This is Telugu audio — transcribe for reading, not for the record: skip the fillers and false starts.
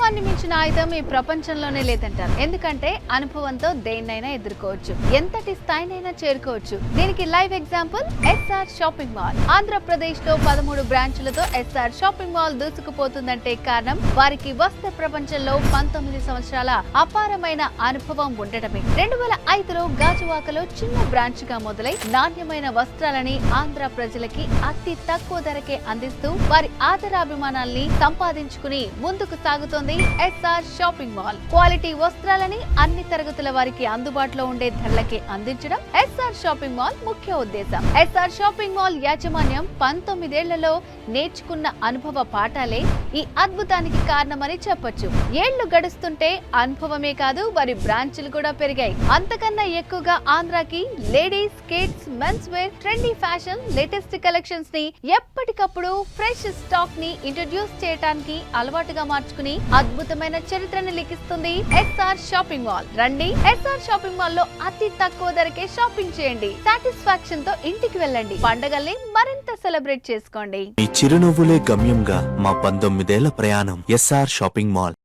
అనుభవాన్ని మించిన ఆయుధం ఈ ప్రపంచంలోనే లేదంటారు. ఎందుకంటే అనుభవంతో దేన్నైనా ఎదుర్కోవచ్చు, ఎంతటి స్థాయినైనా చేరుకోవచ్చు. దీనికి live example SR shopping mall. Andhra Pradesh లో 13 బ్రాంచులతో ఎస్ఆర్ షాపింగ్ మాల్ దూసుకుపోతుందంటే కారణం వారికి వస్త్ర ప్రపంచంలో 19 సంవత్సరాల అపారమైన అనుభవం ఉండటమే. 2005లో గాజువాకలో చిన్న బ్రాంచ్ గా మొదలై నాణ్యమైన వస్త్రాలని ఆంధ్ర ప్రజలకి అతి తక్కువ ధరకే అందిస్తూ వారి ఆదరాభిమానాల్ని సంపాదించుకుని ముందుకు సాగుతోంది ఎస్ఆర్ షాపింగ్ మాల్. క్వాలిటీ వస్త్రాలని అన్ని తరగతుల వారికి అందుబాటులో ఉండే ధరలకే అందించడం ఎస్ఆర్ షాపింగ్ మాల్ ముఖ్య ఉద్దేశం. ఎస్ఆర్ షాపింగ్ మాల్ యాజమాన్యం 19 ఏళ్లలో నేర్చుకున్న అనుభవ పాఠాలే ఈ అద్భుతానికి కారణమని చెప్పొచ్చు. ఏళ్లు గడుస్తుంటే అనుభవమే కాదు, వారి బ్రాంచులు కూడా పెరిగాయి. అంతకన్నా ఎక్కువగా ఆంధ్రాకి ladies, kids, men's wear, trendy fashion, latest collections ని ఎప్పటికప్పుడు ఫ్రెష్ స్టాక్ ని ఇంట్రడ్యూస్ చేయడానికి అలవాటుగా మార్చుకుని అద్భుతమైన చరిత్రను లిఖిస్తుంది ఎస్ఆర్ షాపింగ్ మాల్. రండి, ఎస్ఆర్ షాపింగ్ మాల్ లో అతి తక్కువ ధరకే షాపింగ్ చేయండి. సాటిస్ఫాక్షన్ తో ఇంటికి వెళ్ళండి. పండగల్ని మరింత సెలబ్రేట్ చేసుకోండి. ఈ చిరునవ్వులే గమ్యంగా మా 19 ఏళ్ల ప్రయాణం. SR shopping mall.